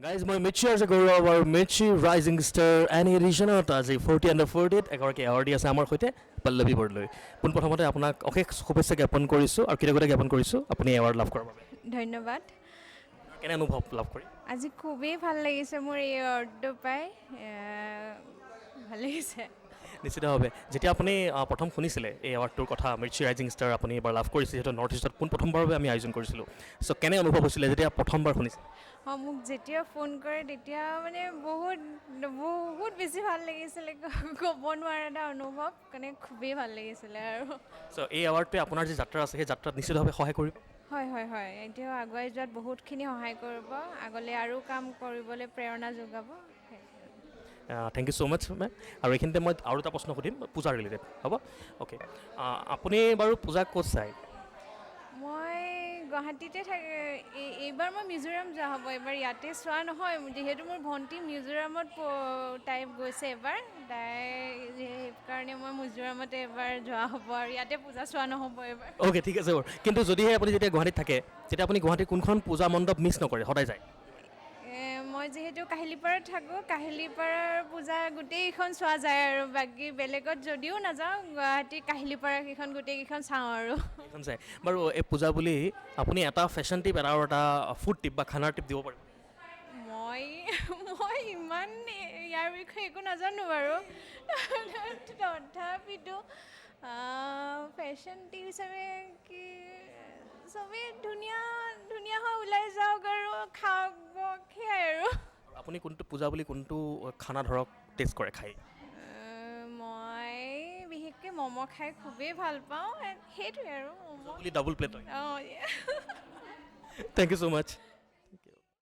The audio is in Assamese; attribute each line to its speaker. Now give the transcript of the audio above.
Speaker 1: গাইজ মই মিৰ্চি আছে গৌৰৱ আৰু মিৰ্চি ৰাইজিং ষ্টাৰ এনি এডিশ্যনত আজি 40 আণ্ডাৰ 40ত এগৰাকী এৱাৰ্ডি আছে আমাৰ সৈতে পল্লৱী বৰদলৈ। পোনপ্ৰথমতে আপোনাক অশেষ শুভেচ্ছা জ্ঞাপন কৰিছোঁ আৰু কৃতজ্ঞতা জ্ঞাপন কৰিছোঁ আপুনি এৱাৰ্ড লাভ কৰাৰ বাবে।
Speaker 2: ধন্যবাদ।
Speaker 1: কেনে অনুভৱ লাভ কৰি?
Speaker 2: আজি খুবেই ভাল লাগিছে মোৰ এই এৱাৰ্ডটো পাই, ভাল লাগিছে।
Speaker 1: নিশ্চিতভাৱে যেতিয়া আপুনি প্ৰথম শুনিছিলে এই এৱাৰ্ডটোৰ কথা মিৰ্চি ৰাইজিং ষ্টাৰ আপুনি এবাৰ লাভ কৰিছে, যিহেতু নৰ্থ ইষ্টত পোনপ্ৰথমবাৰৰ বাবে আমি আয়োজন কৰিছিলোঁ, চ' কেনে অনুভৱ হৈছিলে যেতিয়া প্ৰথমবাৰ শুনিছিলে?
Speaker 2: মোক যেতিয়া ফোন কৰে তেতিয়া মানে বহুত বহুত বেছি ভাল লাগিছিলে, ক'ব নোৱাৰা এটা অনুভৱ, মানে খুবেই ভাল লাগিছিলে আৰু।
Speaker 1: চ' এই এৱাৰ্ডটোৱে আপোনাৰ যি যাত্ৰা আছে সেই যাত্ৰাত নিশ্চিতভাৱে সহায় কৰিব?
Speaker 2: হয় হয় হয়, এতিয়াও আগুৱাই যোৱাত বহুতখিনি সহায় কৰিব, আগলৈ আৰু কাম কৰিবলৈ প্ৰেৰণা যোগাব।
Speaker 1: Thank you so' much ma'am. আৰু এইখিনিতে মই আৰু এটা প্ৰশ্ন সুধিম পূজা ৰিলেটেড, হ'ব? অ'কে, আপুনি বাৰু পূজা ক'ত চায়?
Speaker 2: মই গুৱাহাটীতে থাকে। এইবাৰ মই মিজোৰাম যোৱা হ'ব, এইবাৰ ইয়াতে চোৱা নহয়, যিহেতু মোৰ ভণ্টি মিজোৰামত তাই গৈছে এবাৰ, তাই সেইকাৰণে মই মিজোৰামতে এবাৰ যোৱা হ'ব আৰু ইয়াতে পূজা চোৱা নহ'ব এবাৰ।
Speaker 1: অ'কে, ঠিক আছে বাৰু। কিন্তু যদিহে আপুনি যেতিয়া গুৱাহাটীত থাকে তেতিয়া আপুনি গুৱাহাটীৰ কোনখন পূজা মণ্ডপ মিছ নকৰে, সদায় যায়?
Speaker 2: মই যিহেতু কাহিলীপাৰাত থাকোঁ, কাহিলীপাৰাৰ পূজা গোটেইকেইখন চোৱা যায় আৰু বাকী বেলেগত যদিও নাযাওঁ, গুৱাহাটী কাহিলীপাৰাকেইখন গোটেইকেইখন চাওঁ আৰু।
Speaker 1: এইখন চাই বাৰু। এই পূজা বুলি আপুনি এটা ফেশ্বন টিপ আৰু এটা ফুড টিপ বা খানাৰ টিপ দিব পাৰিব?
Speaker 2: মই ইমান ইয়াৰ বিষয়ে একো নাজানো বাৰু, তথাপিতো ফেশ্বন টিপ হিচাপে কি, চবেই ধুনীয়া ধুনীয়া হৈ ওলাই যাওক আৰু খাওক বওক, সেয়াই আৰু।
Speaker 1: আপুনি কোনটো পূজা বুলি কোনটো খানা ধৰক টেষ্ট কৰে খাই?
Speaker 2: মই বিশেষকৈ ম'ম' খাই খুবেই ভাল পাওঁ, সেইটোৱে আৰু ম'ম'।
Speaker 1: বুলি ডাবল প্লেট হয়।
Speaker 2: অঁ।
Speaker 1: Thank you so' much.